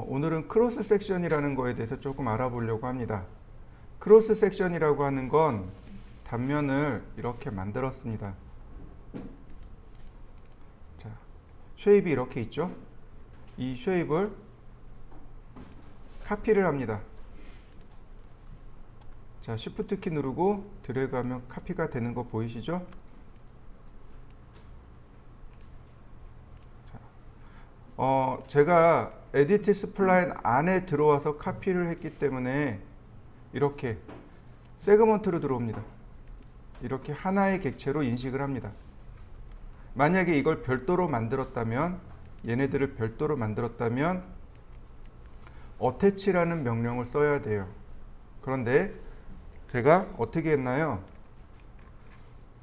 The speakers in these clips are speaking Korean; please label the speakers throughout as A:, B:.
A: 오늘은 크로스 섹션이라는 거에 대해서 조금 알아보려고 합니다. 크로스 섹션이라고 하는 건 단면을 이렇게 만들었습니다. 자, 쉐입이 이렇게 있죠? 이 쉐입을 카피를 합니다. 자, Shift 키 누르고 드래그하면 카피가 되는 거 보이시죠? 제가 에디트 스플라인 안에 들어와서 카피를 했기 때문에 이렇게 세그먼트로 들어옵니다. 이렇게 하나의 객체로 인식을 합니다. 만약에 이걸 별도로 만들었다면, 얘네들을 별도로 만들었다면 어태치라는 명령을 써야 돼요. 그런데 제가 어떻게 했나요?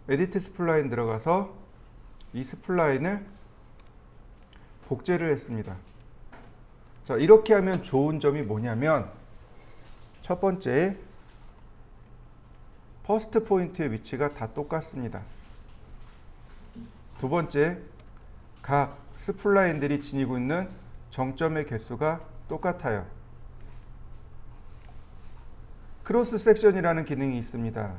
A: 에디트 스플라인 들어가서 이 스플라인을 복제를 했습니다. 자, 이렇게 하면 좋은 점이 뭐냐면, 첫 번째, 퍼스트 포인트의 위치가 다 똑같습니다. 두 번째, 각 스플라인들이 지니고 있는 정점의 개수가 똑같아요. 크로스 섹션이라는 기능이 있습니다.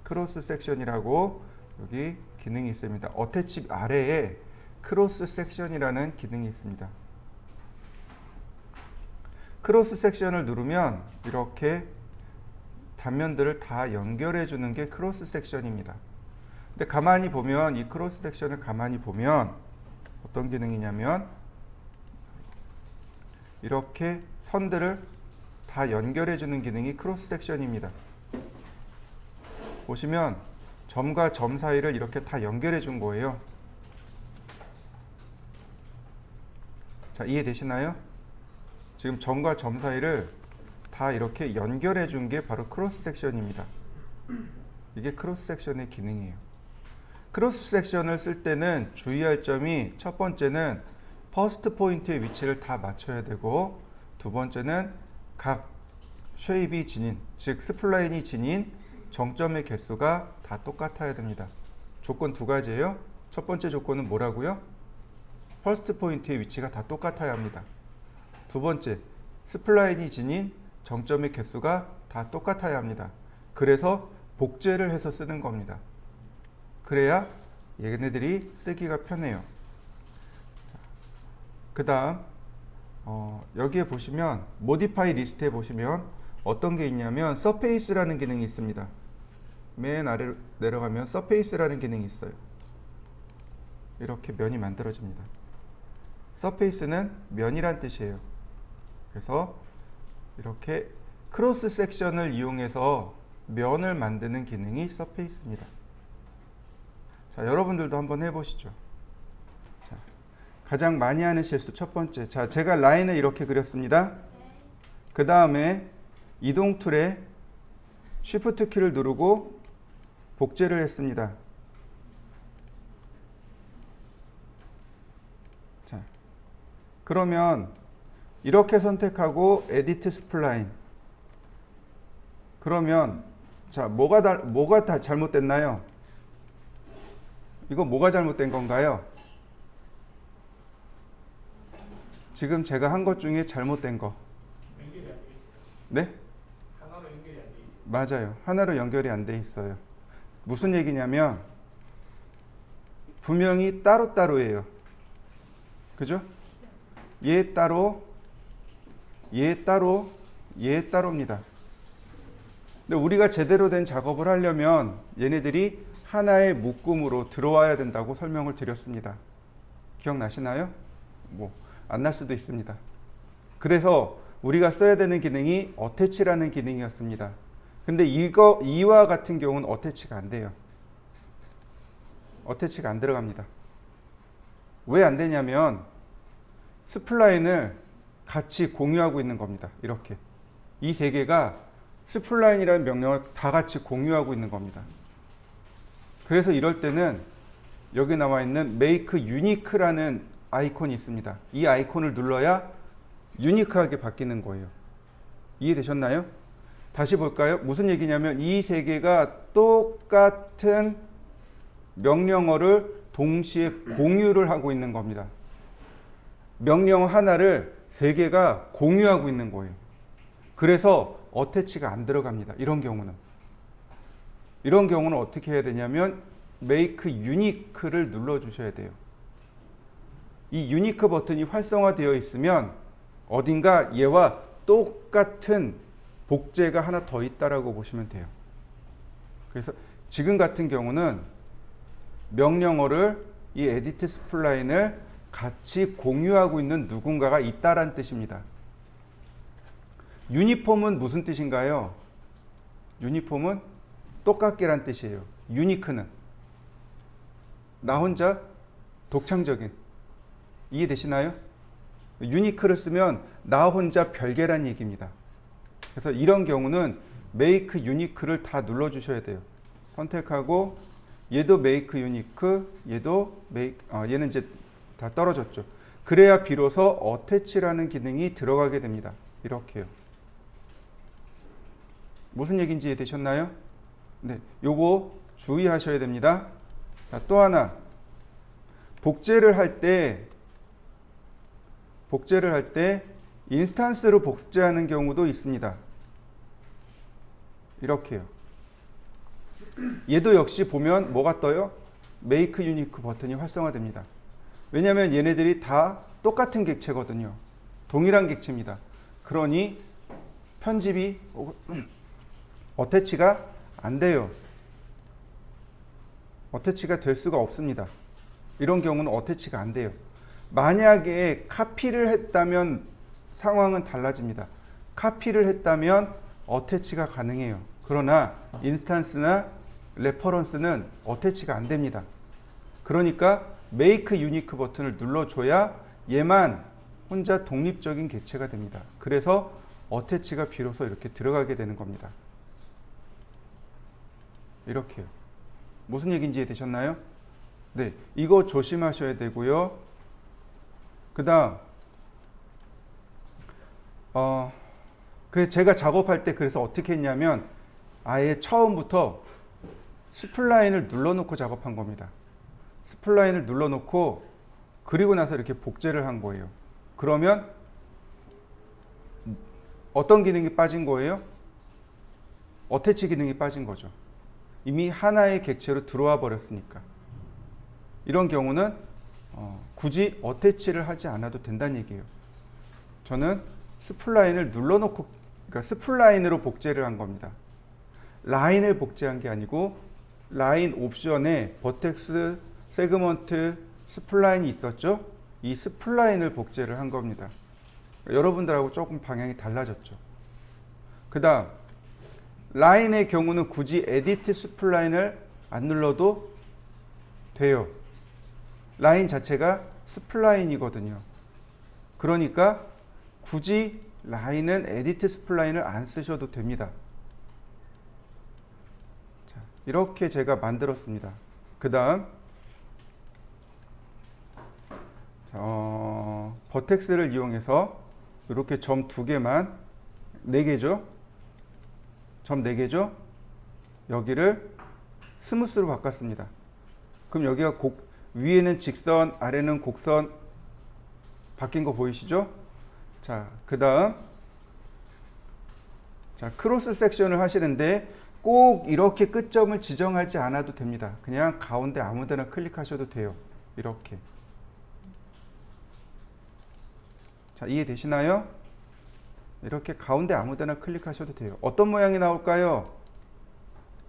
A: 크로스 섹션이라고 여기 기능이 있습니다. 어태치 아래에 크로스 섹션이라는 기능이 있습니다. 크로스 섹션을 누르면 이렇게 단면들을 다 연결해 주는 게 크로스 섹션입니다. 근데 가만히 보면, 이 크로스 섹션을 가만히 보면 어떤 기능이냐면, 이렇게 선들을 다 연결해 주는 기능이 크로스 섹션입니다. 보시면 점과 점 사이를 이렇게 다 연결해 준 거예요. 자, 이해되시나요? 지금 점과 점 사이를 다 이렇게 연결해 준 게 바로 크로스 섹션입니다. 이게 크로스 섹션의 기능이에요. 크로스 섹션을 쓸 때는 주의할 점이, 첫 번째는 퍼스트 포인트의 위치를 다 맞춰야 되고, 두 번째는 각 쉐입이 지닌, 즉 스플라인이 지닌 정점의 개수가 다 똑같아야 됩니다. 조건 두 가지예요. 첫 번째 조건은 뭐라고요? 퍼스트 포인트의 위치가 다 똑같아야 합니다. 두 번째, 스플라인이 지닌 정점의 개수가 다 똑같아야 합니다. 그래서 복제를 해서 쓰는 겁니다. 그래야 얘네들이 쓰기가 편해요. 그 다음 여기에 보시면 모디파이 리스트에 보시면 어떤 게 있냐면 서페이스라는 기능이 있습니다. 맨 아래로 내려가면 서페이스라는 기능이 있어요. 이렇게 면이 만들어집니다. 서페이스는 면이란 뜻이에요. 그래서 이렇게 크로스 섹션을 이용해서 면을 만드는 기능이 서페이스입니다. 자, 여러분들도 한번 해보시죠. 자, 가장 많이 하는 실수 첫 번째. 자, 제가 라인을 이렇게 그렸습니다. 그 다음에 이동 툴에 Shift 키를 누르고 복제를 했습니다. 자, 그러면 이렇게 선택하고 에디트 스플라인. 그러면 자, 뭐가 다 잘못됐나요? 이거 뭐가 잘못된 건가요? 지금 제가 한 것 중에 잘못된 거.
B: 연결이 안 돼 있어요.
A: 네?
B: 하나로 연결이 안 돼 있어요.
A: 맞아요. 하나로 연결이 안 돼 있어요. 무슨 얘기냐면 분명히 따로따로예요. 그죠? 얘 따로, 얘 따로, 얘 따로입니다. 근데 우리가 제대로 된 작업을 하려면 얘네들이 하나의 묶음으로 들어와야 된다고 설명을 드렸습니다. 기억나시나요? 뭐 안 날 수도 있습니다. 그래서 우리가 써야 되는 기능이 어태치라는 기능이었습니다. 근데 이와 같은 경우는 어태치가 안 돼요. 어태치가 안 들어갑니다. 왜 안 되냐면 스플라인을 같이 공유하고 있는 겁니다. 이렇게 이 세 개가 스플라인이라는 명령을 다 같이 공유하고 있는 겁니다. 그래서 이럴 때는 여기 나와 있는 Make Unique라는 아이콘이 있습니다. 이 아이콘을 눌러야 유니크하게 바뀌는 거예요. 이해되셨나요? 다시 볼까요? 무슨 얘기냐면 이 세 개가 똑같은 명령어를 동시에 공유를 하고 있는 겁니다. 명령 하나를 세 개가 공유하고 있는 거예요. 그래서 어태치가 안 들어갑니다. 이런 경우는 어떻게 해야 되냐면 make unique를 눌러 주셔야 돼요. 이 unique 버튼이 활성화되어 있으면 어딘가 얘와 똑같은 복제가 하나 더 있다라고 보시면 돼요. 그래서 지금 같은 경우는 명령어를 이 edit spline을 같이 공유하고 있는 누군가가 있다란 뜻입니다. 유니폼은 무슨 뜻인가요? 유니폼은 똑같게란 뜻이에요. 유니크는 나 혼자 독창적인. 이해되시나요? 유니크를 쓰면 나 혼자 별개란 얘기입니다. 그래서 이런 경우는 make unique를 다 눌러주셔야 돼요. 선택하고 얘도 make unique, 얘도 얘는 이제 다 떨어졌죠. 그래야 비로소 attach라는 기능이 들어가게 됩니다. 이렇게요. 무슨 얘기인지 이해되셨나요? 네, 요거 주의하셔야 됩니다. 자, 또 하나 복제를 할 때 인스턴스로 복제하는 경우도 있습니다. 이렇게요. 얘도 역시 보면 뭐가 떠요? make unique 버튼이 활성화됩니다. 왜냐하면 얘네들이 다 똑같은 객체거든요. 동일한 객체입니다. 그러니 편집이 어태치가 안 돼요. 어태치가 될 수가 없습니다. 이런 경우는 어태치가 안 돼요. 만약에 카피를 했다면 상황은 달라집니다. 카피를 했다면 어태치가 가능해요. 그러나 인스턴스나 레퍼런스는 어태치가 안 됩니다. 그러니까 make unique 버튼을 눌러줘야 얘만 혼자 독립적인 객체가 됩니다. 그래서 어태치가 비로소 이렇게 들어가게 되는 겁니다. 이렇게요. 무슨 얘기인지 이해되셨나요? 네, 이거 조심하셔야 되고요. 그 다음 제가 작업할 때 그래서 어떻게 했냐면 아예 처음부터 스플라인을 눌러놓고 작업한 겁니다. 스플라인을 눌러놓고 그리고 나서 이렇게 복제를 한 거예요. 그러면 어떤 기능이 빠진 거예요? 어태치 기능이 빠진 거죠. 이미 하나의 객체로 들어와 버렸으니까. 이런 경우는 굳이 어태치를 하지 않아도 된다는 얘기예요. 저는 스플라인을 눌러놓고, 그러니까 스플라인으로 복제를 한 겁니다. 라인을 복제한 게 아니고 라인 옵션에 버텍스, 세그먼트, 스플라인이 있었죠. 이 스플라인을 복제를 한 겁니다. 여러분들하고 조금 방향이 달라졌죠. 그 다음 라인의 경우는 굳이 에디트 스플라인을 안 눌러도 돼요. 라인 자체가 스플라인이거든요. 그러니까 굳이 라인은 에디트 스플라인을 안 쓰셔도 됩니다. 자, 이렇게 제가 만들었습니다. 그 다음 버텍스를 이용해서 이렇게 점 2개만 4개죠. 점 4개죠. 여기를 스무스로 바꿨습니다. 그럼 여기가 위에는 직선, 아래는 곡선 바뀐 거 보이시죠? 자, 그 다음 크로스 섹션을 하시는데 꼭 이렇게 끝점을 지정하지 않아도 됩니다. 그냥 가운데 아무 데나 클릭하셔도 돼요. 이렇게. 자, 이해되시나요? 이렇게 가운데 아무 데나 클릭하셔도 돼요. 어떤 모양이 나올까요?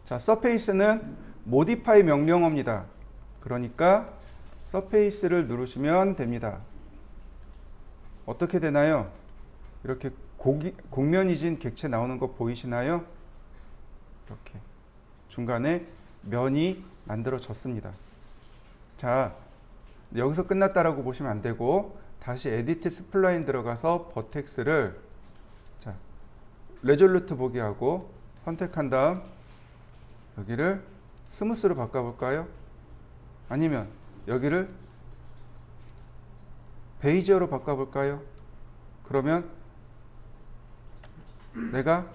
A: 자, 서페이스는 모디파이 명령어입니다. 그러니까 서페이스를 누르시면 됩니다. 어떻게 되나요? 이렇게 곡면이 진 객체 나오는 거 보이시나요? 이렇게 중간에 면이 만들어졌습니다. 자, 여기서 끝났다라고 보시면 안 되고 다시 에디트 스플라인 들어가서 버텍스를 레졸루트 보기 하고 선택한 다음 여기를 스무스로 바꿔볼까요? 아니면 여기를 베이지어로 바꿔볼까요? 그러면 내가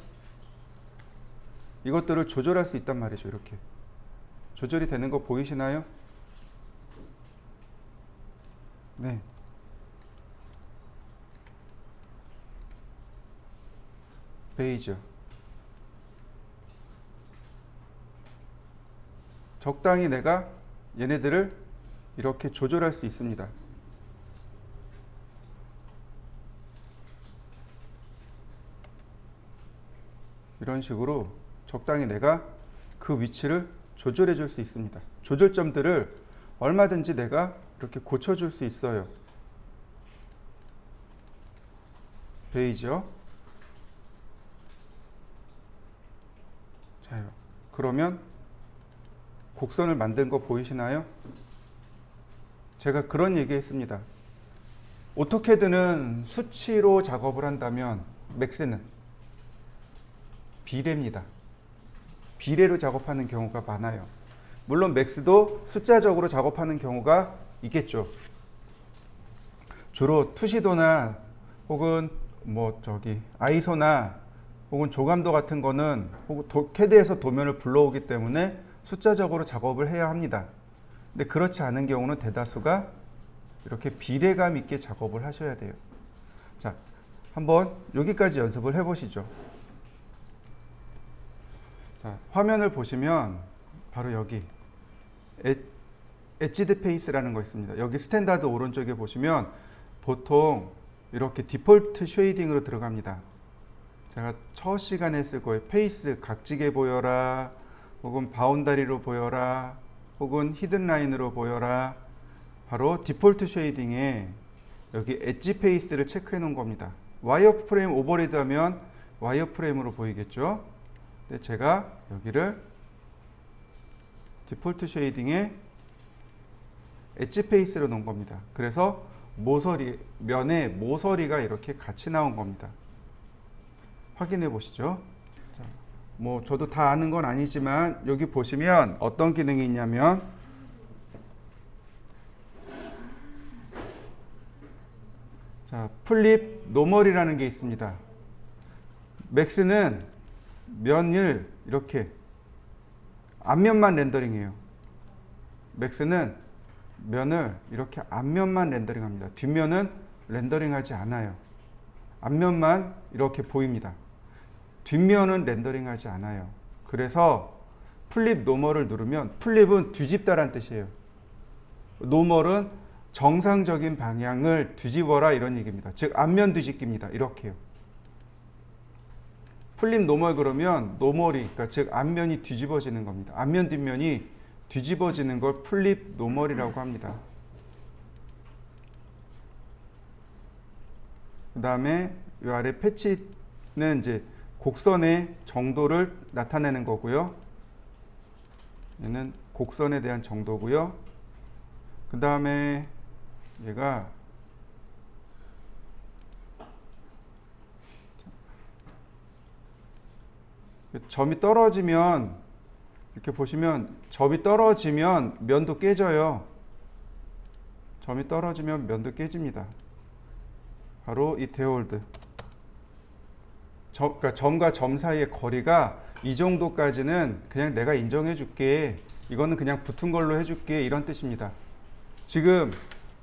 A: 이것들을 조절할 수 있단 말이죠. 이렇게 조절이 되는 거 보이시나요? 네. 베이지요. 적당히 내가 얘네들을 이렇게 조절할 수 있습니다. 이런 식으로 적당히 내가 그 위치를 조절해 줄 수 있습니다. 조절점들을 얼마든지 내가 이렇게 고쳐줄 수 있어요. 베이지요. 자요. 그러면 곡선을 만든 거 보이시나요? 제가 그런 얘기 했습니다. 오토캐드는 수치로 작업을 한다면 맥스는 비례입니다. 비례로 작업하는 경우가 많아요. 물론 맥스도 숫자적으로 작업하는 경우가 있겠죠. 주로 투시도나 혹은 아이소나 혹은 조감도 같은 거는 혹은 캐드에서 도면을 불러오기 때문에 숫자적으로 작업을 해야 합니다. 근데 그렇지 않은 경우는 대다수가 이렇게 비례감 있게 작업을 하셔야 돼요. 자, 한번 여기까지 연습을 해보시죠. 자, 화면을 보시면 바로 여기 엣지드 페이스라는 거 있습니다. 여기 스탠다드 오른쪽에 보시면 보통 이렇게 디폴트 쉐이딩으로 들어갑니다. 제가 첫 시간에 했을 거예요. 페이스 각지게 보여라, 혹은 바운다리로 보여라, 혹은 히든 라인으로 보여라. 바로 디폴트 쉐이딩에 여기 엣지 페이스를 체크해 놓은 겁니다. 와이어 프레임 오버리드 하면 와이어 프레임으로 보이겠죠. 근데 제가 여기를 디폴트 쉐이딩에 엣지 페이스로 놓은 겁니다. 그래서 면에 모서리가 이렇게 같이 나온 겁니다. 확인해 보시죠. 자, 저도 다 아는 건 아니지만 여기 보시면 어떤 기능이 있냐면 자, 플립 노멀이라는 게 있습니다. 맥스는 면을 이렇게 앞면만 렌더링해요. 맥스는 면을 이렇게 앞면만 렌더링합니다. 뒷면은 렌더링하지 않아요. 앞면만 이렇게 보입니다. 뒷면은 렌더링하지 않아요. 그래서 플립 노멀을 누르면 플립은 뒤집다란 뜻이에요. 노멀은 정상적인 방향을 뒤집어라 이런 얘기입니다. 즉 앞면 뒤집기입니다. 이렇게요. 플립 노멀 그러면 노멀이 그러니까 즉 앞면이 뒤집어지는 겁니다. 앞면 뒷면이 뒤집어지는 걸 플립 노멀이라고 합니다. 그 다음에 이 아래 패치는 이제 곡선의 정도를 나타내는 거고요. 얘는 곡선에 대한 정도고요. 그 다음에 얘가 점이 떨어지면 이렇게 보시면 점이 떨어지면 면도 깨져요. 점이 떨어지면 면도 깨집니다. 바로 이 데홀드. 그러니까 점과 점 사이의 거리가 이 정도까지는 그냥 내가 인정해 줄게. 이거는 그냥 붙은 걸로 해줄게. 이런 뜻입니다. 지금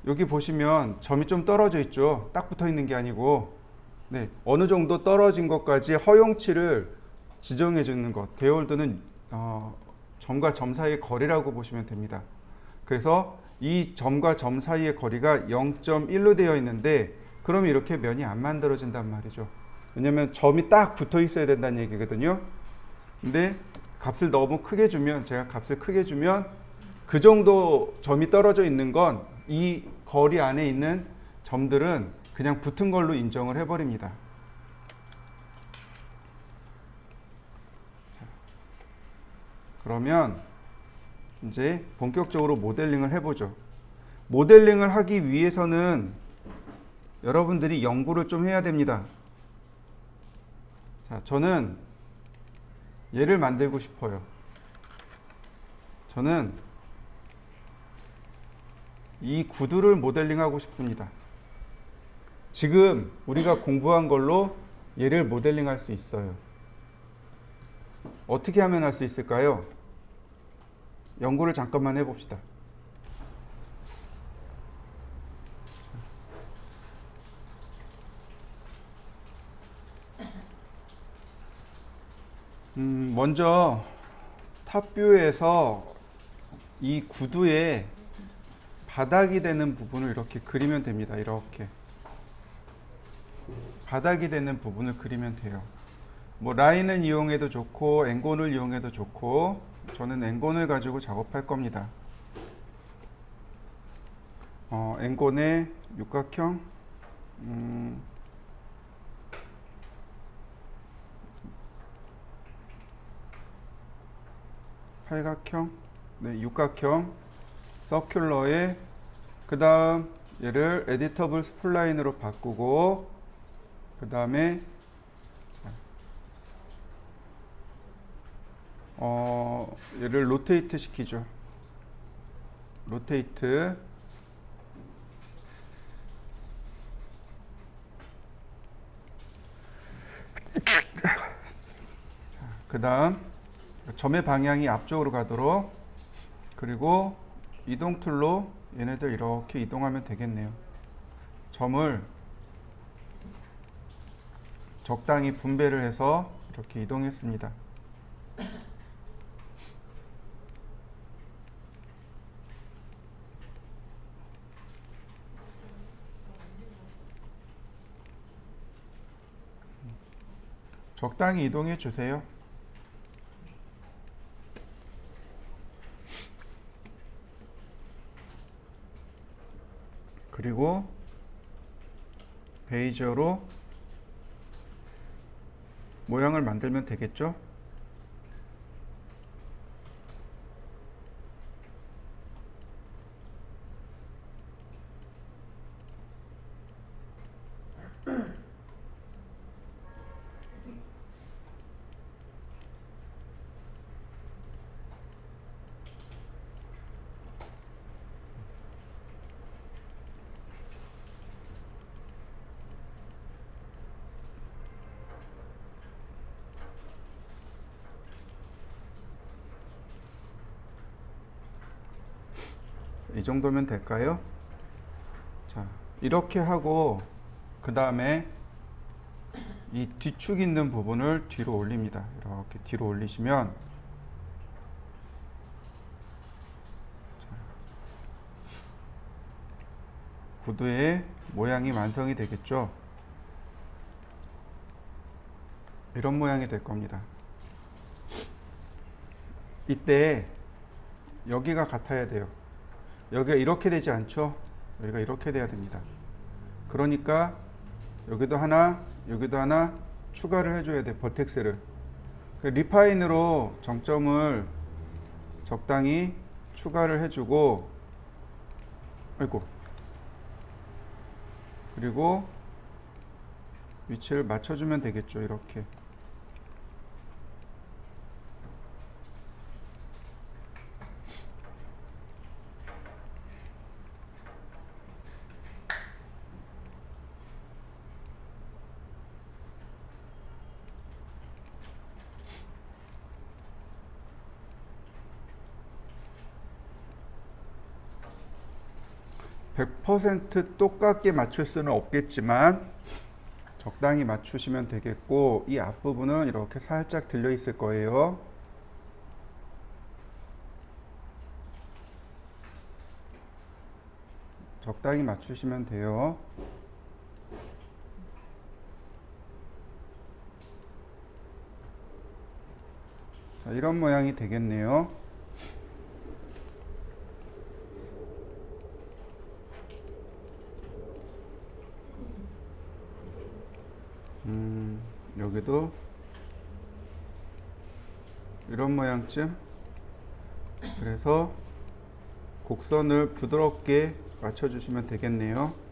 A: 여기 보시면 점이 좀 떨어져 있죠. 딱 붙어 있는 게 아니고 네, 어느 정도 떨어진 것까지 허용치를 지정해 주는 것. 데홀드는 점과 점 사이의 거리라고 보시면 됩니다. 그래서 이 점과 점 사이의 거리가 0.1로 되어 있는데 그러면 이렇게 면이 안 만들어진단 말이죠. 왜냐면 점이 딱 붙어 있어야 된다는 얘기거든요. 근데 값을 너무 크게 주면 제가 값을 크게 주면 그 정도 점이 떨어져 있는 건 이 거리 안에 있는 점들은 그냥 붙은 걸로 인정을 해버립니다. 그러면 이제 본격적으로 모델링을 해보죠. 모델링을 하기 위해서는 여러분들이 연구를 좀 해야 됩니다. 자, 저는 얘를 만들고 싶어요. 저는 이 구두를 모델링하고 싶습니다. 지금 우리가 공부한 걸로 얘를 모델링할 수 있어요. 어떻게 하면 할 수 있을까요? 연구를 잠깐만 해봅시다. 먼저 탑뷰에서 이 구두의 바닥이 되는 부분을 이렇게 그리면 됩니다. 이렇게 바닥이 되는 부분을 그리면 돼요. 뭐 라인을 이용해도 좋고 엔곤을 이용해도 좋고 저는 엔곤을 가지고 작업할 겁니다. 엔곤의 육각형 팔각형 네, 육각형 서큘러에 그 다음 얘를 에디터블 스플라인으로 바꾸고 그 다음에 얘를 로테이트 시키죠. 로테이트 그 다음 점의 방향이 앞쪽으로 가도록 그리고 이동 툴로 얘네들 이렇게 이동하면 되겠네요. 점을 적당히 분배를 해서 이렇게 이동했습니다. 적당히 이동해 주세요. 그리고 베이저로 모양을 만들면 되겠죠? 이 정도면 될까요? 자, 이렇게 하고 그 다음에 이 뒤축 있는 부분을 뒤로 올립니다. 이렇게 뒤로 올리시면 구두의 모양이 완성이 되겠죠. 이런 모양이 될 겁니다. 이때 여기가 같아야 돼요. 여기가 이렇게 되지 않죠? 여기가 이렇게 돼야 됩니다. 그러니까 여기도 하나, 여기도 하나 추가를 해줘야 돼. 버텍스를. 리파인으로 정점을 적당히 추가를 해주고, 아이고. 그리고 위치를 맞춰주면 되겠죠. 이렇게. (100% 똑같게 맞출 수는 없겠지만 적당히 맞추시면 되겠고 이 앞부분은 이렇게 살짝 들려 있을 거예요. 적당히 맞추시면 돼요. 자, 이런 모양이 되겠네요. 여기도 이런 모양쯤. 그래서 곡선을 부드럽게 맞춰주시면 되겠네요.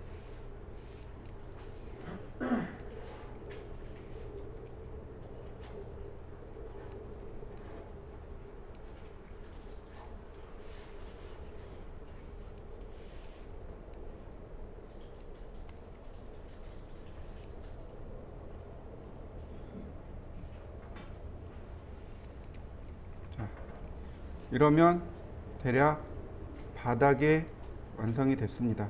A: 이러면 대략 바닥에 완성이 됐습니다.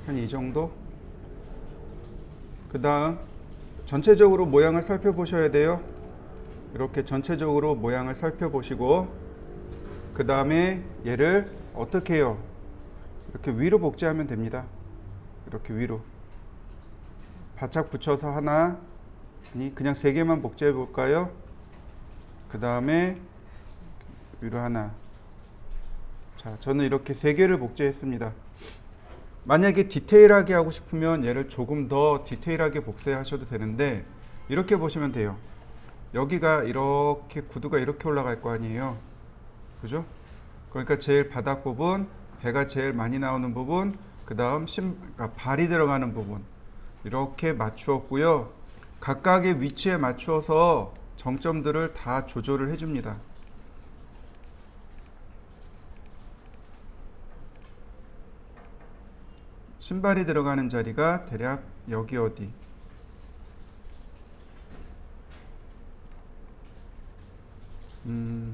A: 한 이 정도. 그 다음 전체적으로 모양을 살펴보셔야 돼요. 이렇게 전체적으로 모양을 살펴보시고 그 다음에 얘를 어떻게 해요? 이렇게 위로 복제하면 됩니다. 이렇게 위로 바짝 붙여서 하나, 아니 그냥 세 개만 복제해 볼까요? 그 다음에 위로 하나. 자, 저는 이렇게 세 개를 복제했습니다. 만약에 디테일하게 하고 싶으면 얘를 조금 더 디테일하게 복제하셔도 되는데 이렇게 보시면 돼요. 여기가 이렇게 구두가 이렇게 올라갈 거 아니에요. 그죠? 그러니까 제일 바닥 부분, 배가 제일 많이 나오는 부분, 그 다음 발이 들어가는 부분 이렇게 맞추었고요. 각각의 위치에 맞추어서 정점들을 다 조절을 해줍니다. 신발이 들어가는 자리가 대략 여기 어디.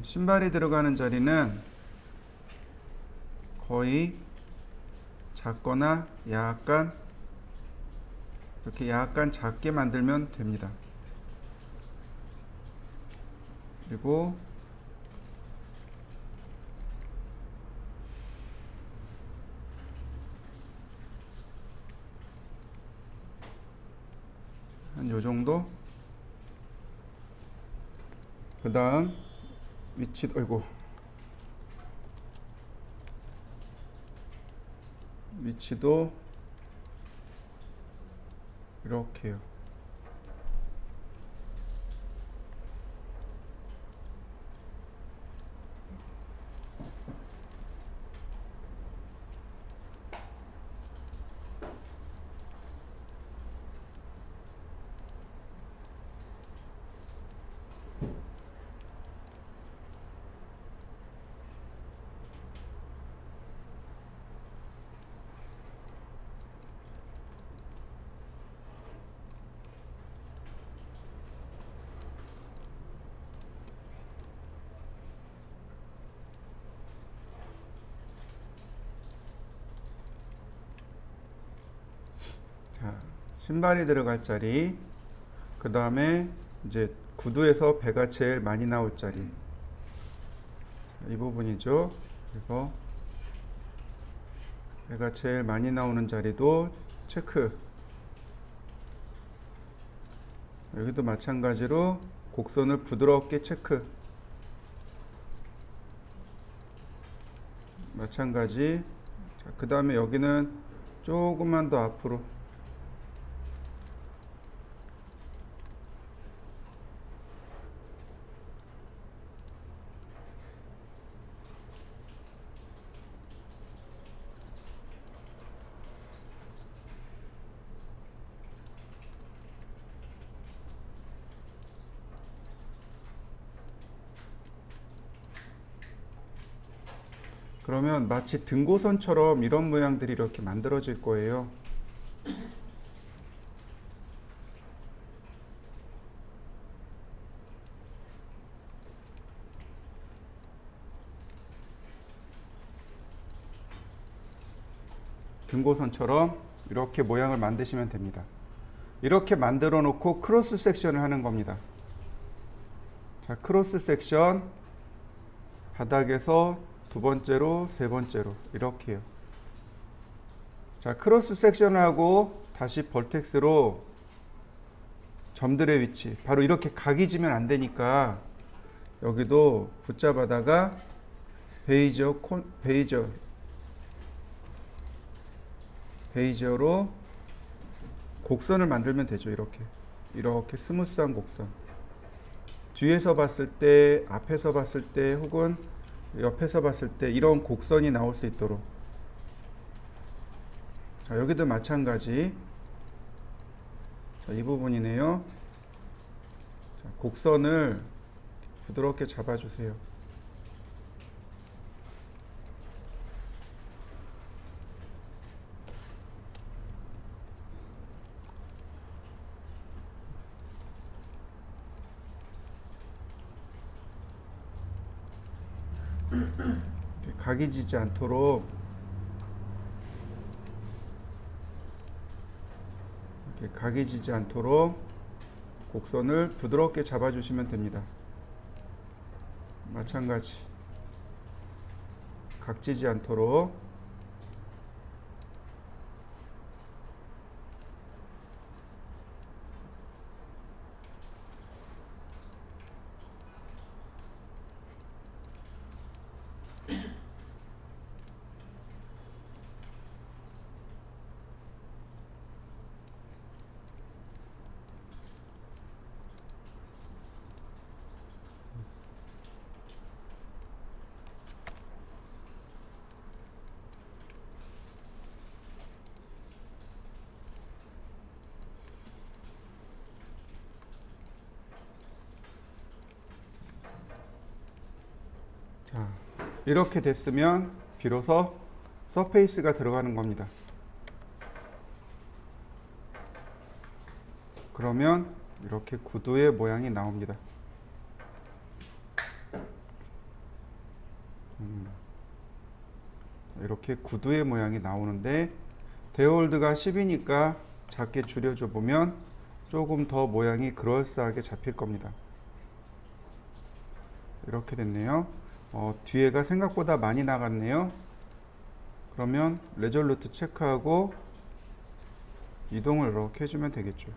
A: 신발이 들어가는 자리는 거의 작거나 약간 이렇게 약간 작게 만들면 됩니다. 그리고 한 요 정도. 그 다음 위치, 위치도 이렇게요. 자, 신발이 들어갈 자리, 그 다음에 이제 구두에서 배가 제일 많이 나올 자리, 이 부분이죠. 그래서 배가 제일 많이 나오는 자리도 체크. 여기도 마찬가지로 곡선을 부드럽게 체크. 마찬가지. 자, 그 다음에 여기는 조금만 더 앞으로. 그러면 마치 등고선처럼 이런 모양들이 이렇게 만들어질 거예요. 등고선처럼 이렇게 모양을 만드시면 됩니다. 이렇게 만들어 놓고 크로스 섹션을 하는 겁니다. 자, 크로스 섹션 바닥에서 두 번째로, 세 번째로 이렇게요. 자, 크로스 섹션을 하고 다시 벌텍스로 점들의 위치, 바로 이렇게 각이 지면 안 되니까 여기도 붙잡아다가 베이저로 곡선을 만들면 되죠. 이렇게 스무스한 곡선. 뒤에서 봤을 때, 앞에서 봤을 때, 혹은 옆에서 봤을 때 이런 곡선이 나올 수 있도록. 자, 여기도 마찬가지. 자, 이 부분이네요. 자, 곡선을 부드럽게 잡아주세요. 각이 지지 않도록 이렇게 각이 지지 않도록 곡선을 부드럽게 잡아주시면 됩니다. 마찬가지 각지지 않도록. 자, 이렇게 됐으면 비로소 서페이스가 들어가는 겁니다. 그러면 이렇게 구두의 모양이 나옵니다. 이렇게 구두의 모양이 나오는데 데올드가 10이니까 작게 줄여줘 보면 조금 더 모양이 그럴싸하게 잡힐 겁니다. 이렇게 됐네요. 뒤에가 생각보다 많이 나갔네요. 그러면 레졸루트 체크하고 이동을 이렇게 해주면 되겠죠.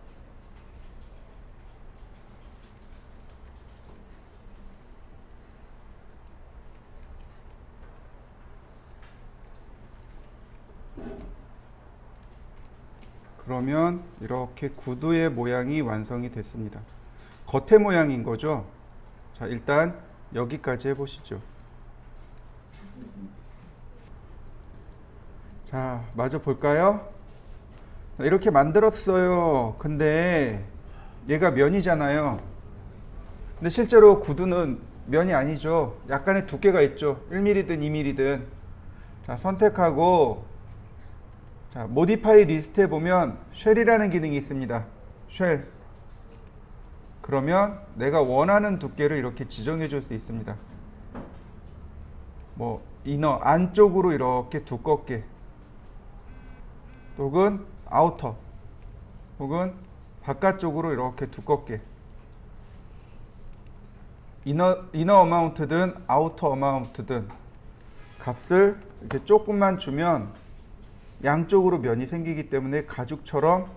A: 그러면 이렇게 구두의 모양이 완성이 됐습니다. 겉의 모양인 거죠. 자, 일단 여기까지 해보시죠. 자, 마저 볼까요? 이렇게 만들었어요. 근데 얘가 면이잖아요. 근데 실제로 구두는 면이 아니죠. 약간의 두께가 있죠. 1mm든 2mm든. 자, 선택하고, 자, 모디파이 리스트에 보면 쉘이라는 기능이 있습니다. 쉘. 그러면 내가 원하는 두께를 이렇게 지정해 줄 수 있습니다. 뭐 이너 안쪽으로 이렇게 두껍게, 혹은 아우터, 혹은 바깥쪽으로 이렇게 두껍게, 이너 어마운트든 아우터 어마운트든 값을 이렇게 조금만 주면 양쪽으로 면이 생기기 때문에 가죽처럼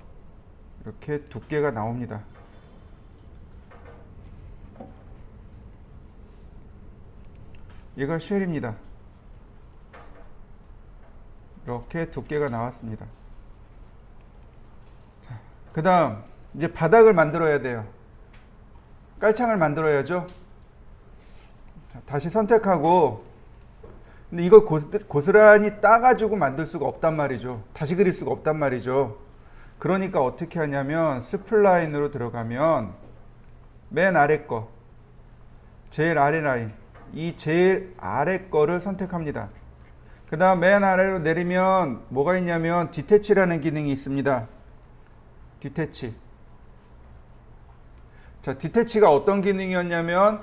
A: 이렇게 두께가 나옵니다. 얘가 쉘입니다. 이렇게 두께가 나왔습니다. 그 다음 이제 바닥을 만들어야 돼요. 깔창을 만들어야죠. 자, 다시 선택하고, 근데 이걸 고스란히 따가지고 만들 수가 없단 말이죠. 다시 그릴 수가 없단 말이죠. 그러니까 어떻게 하냐면 스플라인으로 들어가면 맨 아래 거, 제일 아래 라인, 이 제일 아래 거를 선택합니다. 그 다음 맨 아래로 내리면 뭐가 있냐면 디태치라는 기능이 있습니다. 디태치. 자, 디태치가 어떤 기능이었냐면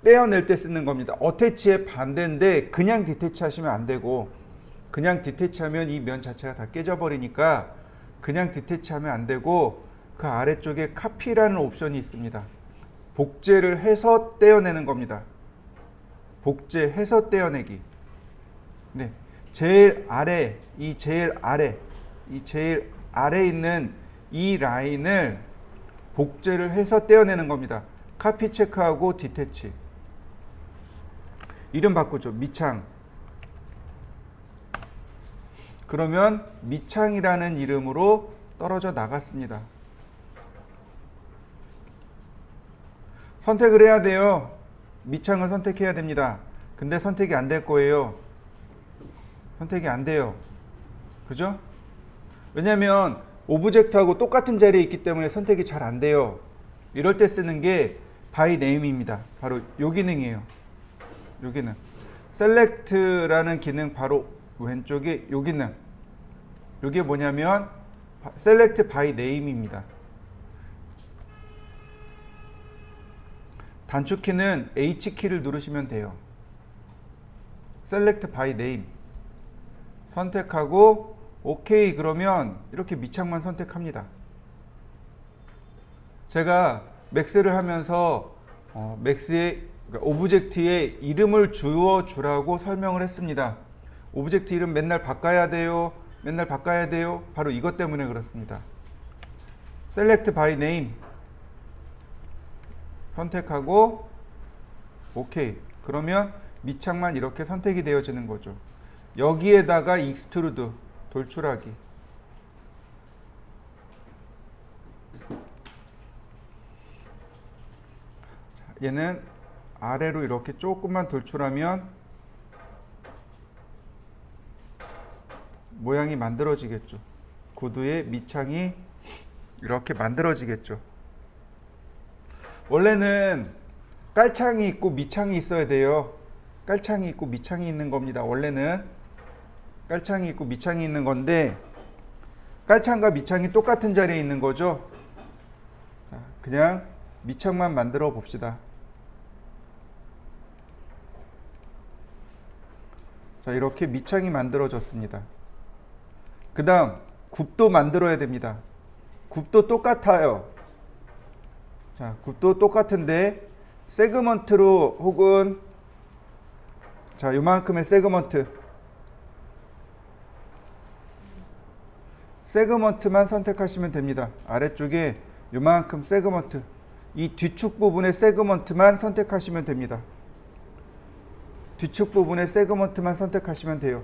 A: 떼어낼 때 쓰는 겁니다. 어태치의 반대인데 그냥 디태치 하시면 안 되고, 그냥 디태치 하면 이 면 자체가 다 깨져버리니까 그냥 디태치 하면 안 되고, 그 아래쪽에 카피라는 옵션이 있습니다. 복제를 해서 떼어내는 겁니다. 복제해서 떼어내기. 네, 제일 아래, 이 제일 아래 있는 이 라인을 복제를 해서 떼어내는 겁니다. 카피 체크하고 디태치. 이름 바꾸죠. 밑창. 그러면 밑창이라는 이름으로 떨어져 나갔습니다. 선택을 해야 돼요. 밑창을 선택해야 됩니다. 근데 선택이 안 될 거예요. 선택이 안 돼요. 그죠? 왜냐면 오브젝트하고 똑같은 자리에 있기 때문에 선택이 잘 안 돼요. 이럴 때 쓰는 게 by name입니다. 바로 요 기능이에요. 요 기능. select라는 기능 바로 왼쪽에 요 기능. 요게 뭐냐면 select by name입니다. 단축키는 H키를 누르시면 돼요. select by name. 선택하고 OK 그러면 이렇게 밑창만 선택합니다. 제가 맥스를 하면서 맥스의 그러니까 오브젝트에 이름을 주어 주라고 설명을 했습니다. 오브젝트 이름 맨날 바꿔야 돼요. 맨날 바꿔야 돼요. 바로 이것 때문에 그렇습니다. Select by name 선택하고 OK. 그러면 밑창만 이렇게 선택이 되어지는 거죠. 여기에다가 extrude 돌출하기. 얘는 아래로 이렇게 조금만 돌출하면 모양이 만들어지겠죠. 구두의 밑창이 이렇게 만들어지겠죠. 원래는 깔창이 있고 밑창이 있어야 돼요. 깔창이 있고 밑창이 있는 겁니다. 원래는 깔창이 있고 밑창이 있는 건데 깔창과 밑창이 똑같은 자리에 있는 거죠. 그냥 밑창만 만들어 봅시다. 자, 이렇게 밑창이 만들어졌습니다. 그 다음 굽도 만들어야 됩니다. 굽도 똑같아요. 자, 굽도 똑같은데 세그먼트로 혹은 자, 요만큼의 세그먼트만 선택하시면 됩니다. 아래쪽에 요만큼 세그먼트, 이 뒤축 부분의 세그먼트만 선택하시면 됩니다. 뒤축 부분의 세그먼트만 선택하시면 돼요.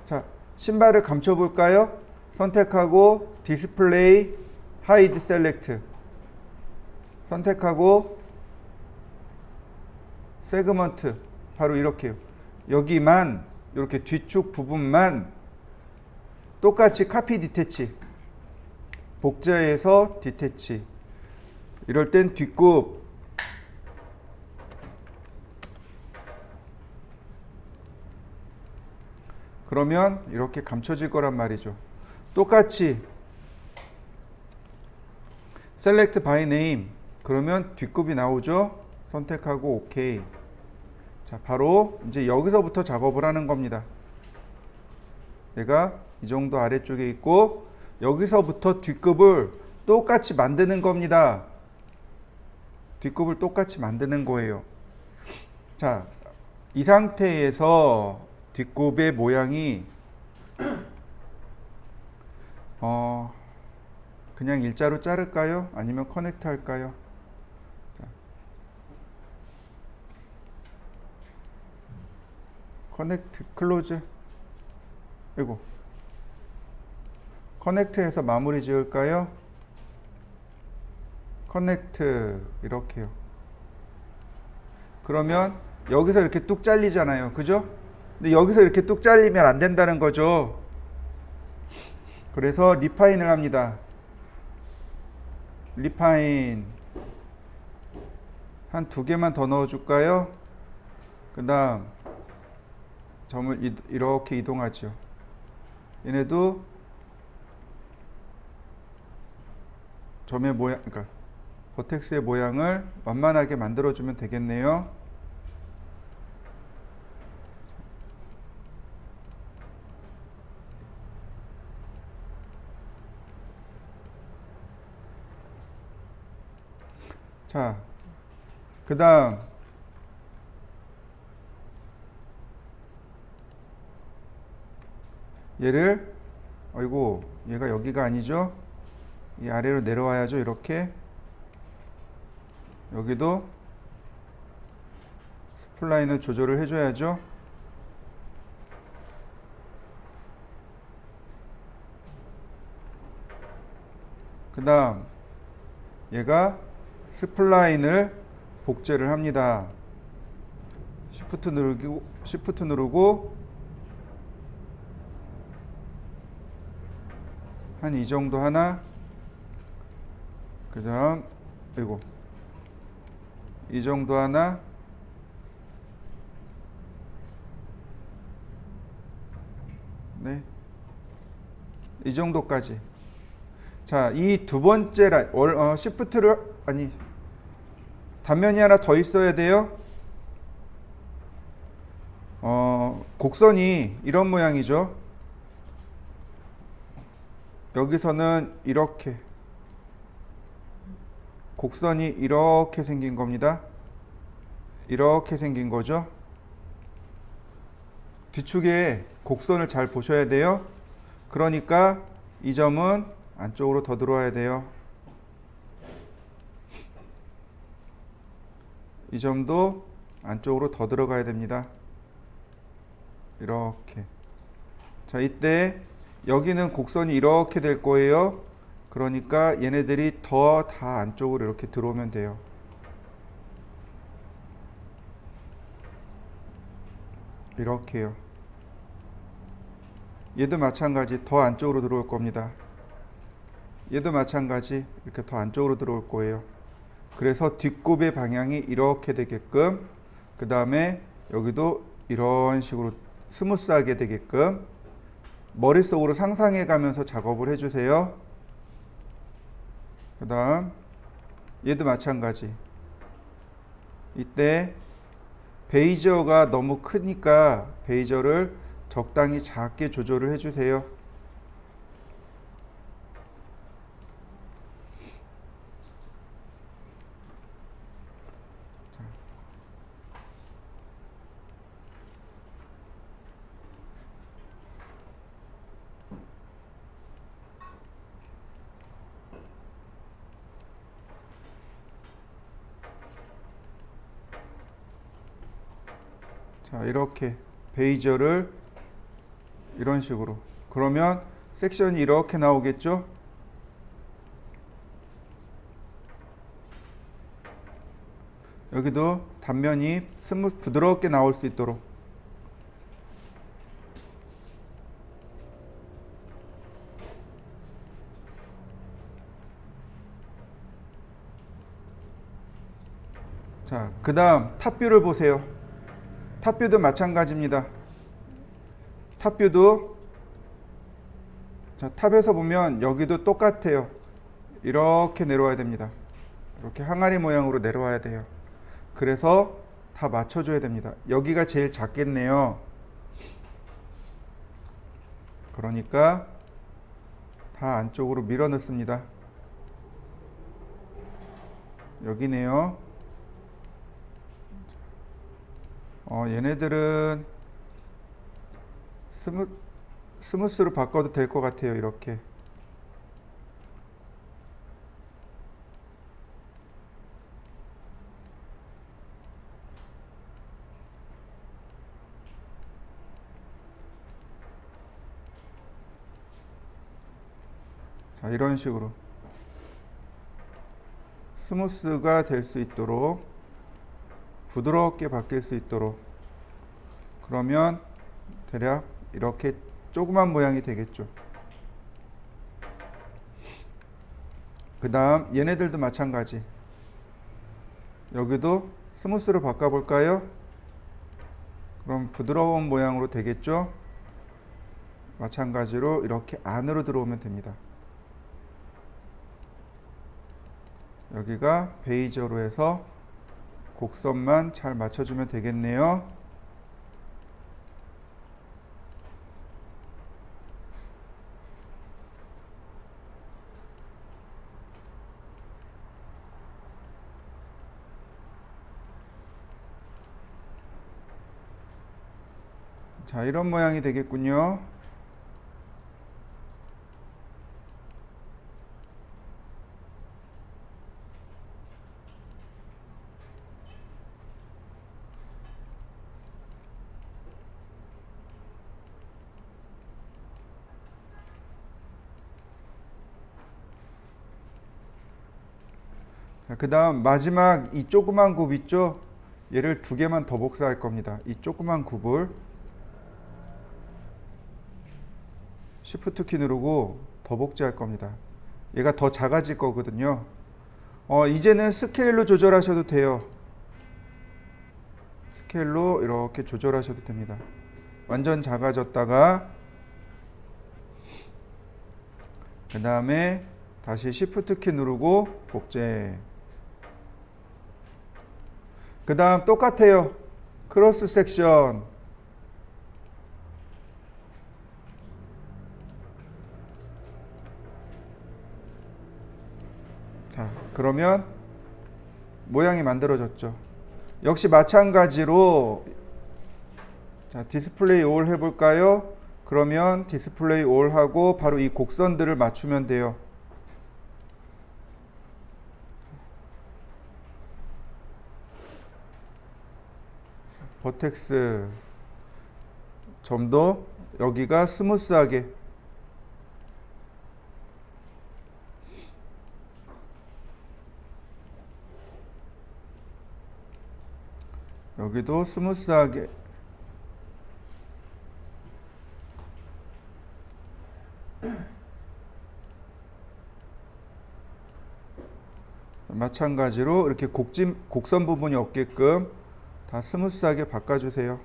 A: 자, 신발을 감춰 볼까요? 선택하고 디스플레이 하이드 셀렉트 선택하고 세그먼트 바로 이렇게요. 여기만 이렇게 뒤축 부분만 똑같이 카피 디태치 복제해서 디태치. 이럴 땐 뒷굽 그러면 이렇게 감춰질 거란 말이죠. 똑같이 Select by name 그러면 뒷굽이 나오죠. 선택하고 OK. 자, 바로 이제 여기서부터 작업을 하는 겁니다. 얘가 이 정도 아래쪽에 있고 여기서부터 뒷굽을 똑같이 만드는 겁니다. 뒷굽을 똑같이 만드는 거예요. 자, 이 상태에서 뒷굽의 모양이 그냥 일자로 자를까요? 아니면 커넥트 할까요? 자. 커넥트, 클로즈. 이거 커넥트해서 마무리 지을까요? 커넥트 이렇게요. 그러면 여기서 이렇게 뚝 잘리잖아요. 그죠? 근데 여기서 이렇게 뚝 잘리면 안 된다는 거죠. 그래서 리파인을 합니다. 리파인 한 2개만 더 넣어줄까요? 그 다음 점을 이렇게 이동하죠. 얘네도 점의 모양, 그러니까 버텍스의 모양을 완만하게 만들어주면 되겠네요. 자, 그 다음 얘를 아이고 얘가 여기가 아니죠. 이 아래로 내려와야죠. 이렇게 여기도 스플라인을 조절을 해줘야죠. 그 다음 얘가 스플라인을 복제를 합니다. Shift 누르고 한 이 정도 하나. 그 다음 이거 이 정도 하나. 네, 이 정도까지. 자, 이 두 번째 라인 시프트를 아니 단면이 하나 더 있어야 돼요. 곡선이 이런 모양이죠. 여기서는 이렇게 곡선이 이렇게 생긴 겁니다. 이렇게 생긴 거죠. 뒤축에 곡선을 잘 보셔야 돼요. 그러니까 이 점은 안쪽으로 더 들어와야 돼요. 이 점도 안쪽으로 더 들어가야 됩니다. 이렇게. 자, 이때 여기는 곡선이 이렇게 될 거예요. 그러니까 얘네들이 더 다 안쪽으로 이렇게 들어오면 돼요. 이렇게요. 얘도 마찬가지 더 안쪽으로 들어올 겁니다. 얘도 마찬가지 이렇게 더 안쪽으로 들어올 거예요. 그래서 뒷굽의 방향이 이렇게 되게끔, 그 다음에 여기도 이런 식으로 스무스하게 되게끔 머릿속으로 상상해 가면서 작업을 해주세요. 그 다음 얘도 마찬가지. 이때 베이저가 너무 크니까 베이저를 적당히 작게 조절을 해주세요. 자, 이렇게 베이저를 이런 식으로. 그러면 섹션이 이렇게 나오겠죠? 여기도 단면이 부드럽게 나올 수 있도록. 자, 그 다음 탑뷰를 보세요. 탑뷰도 마찬가지입니다. 탑뷰도 자, 탑에서 보면 여기도 똑같아요. 이렇게 내려와야 됩니다. 이렇게 항아리 모양으로 내려와야 돼요. 그래서 다 맞춰줘야 됩니다. 여기가 제일 작겠네요. 그러니까 다 안쪽으로 밀어 넣습니다. 여기네요. 얘네들은 스무스로 바꿔도 될 것 같아요. 이렇게. 자, 이런 식으로 스무스가 될 수 있도록, 부드럽게 바뀔 수 있도록. 그러면 대략 이렇게 조그만 모양이 되겠죠. 그 다음 얘네들도 마찬가지. 여기도 스무스로 바꿔볼까요? 그럼 부드러운 모양으로 되겠죠. 마찬가지로 이렇게 안으로 들어오면 됩니다. 여기가 베이저로 해서 곡선만 잘 맞춰주면 되겠네요. 자, 이런 모양이 되겠군요. 그 다음 마지막 이 조그만 굽 있죠? 얘를 2개만 더 복사할 겁니다. 이 조그만 굽을 Shift 키 누르고 더 복제할 겁니다. 얘가 더 작아질 거거든요. 이제는 스케일로 조절하셔도 돼요. 스케일로 이렇게 조절하셔도 됩니다. 완전 작아졌다가 그 다음에 다시 Shift 키 누르고 복제. 그 다음 똑같아요. 크로스 섹션. 자, 그러면 모양이 만들어졌죠. 역시 마찬가지로 자, 디스플레이 올 해볼까요? 그러면 디스플레이 올 하고 바로 이 곡선들을 맞추면 돼요. 버텍스 점도 여기가 스무스하게 여기도 스무스하게 마찬가지로 이렇게 곡선 부분이 없게끔 다 스무스하게 바꿔주세요.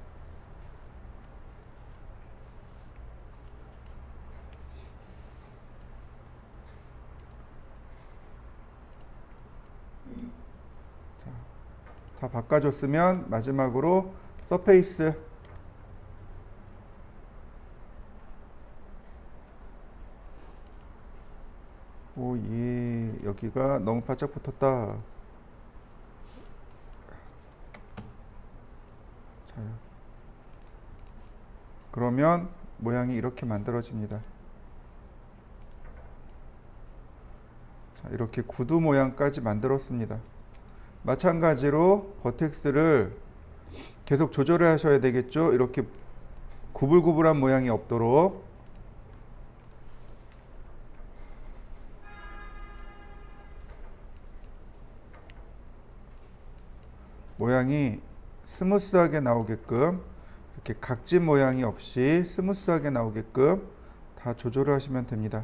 A: 다 바꿔줬으면 마지막으로 서페이스 오예 여기가 너무 바짝 붙었다. 자, 그러면 모양이 이렇게 만들어집니다. 자, 이렇게 구두 모양까지 만들었습니다. 마찬가지로 버텍스를 계속 조절을 하셔야 되겠죠. 이렇게 구불구불한 모양이 없도록 모양이 스무스하게 나오게끔 이렇게 각진 모양이 없이 스무스하게 나오게끔 다 조절을 하시면 됩니다.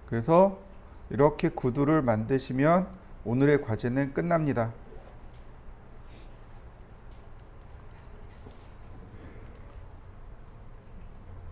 A: 그래서 이렇게 구두를 만드시면 오늘의 과제는 끝납니다.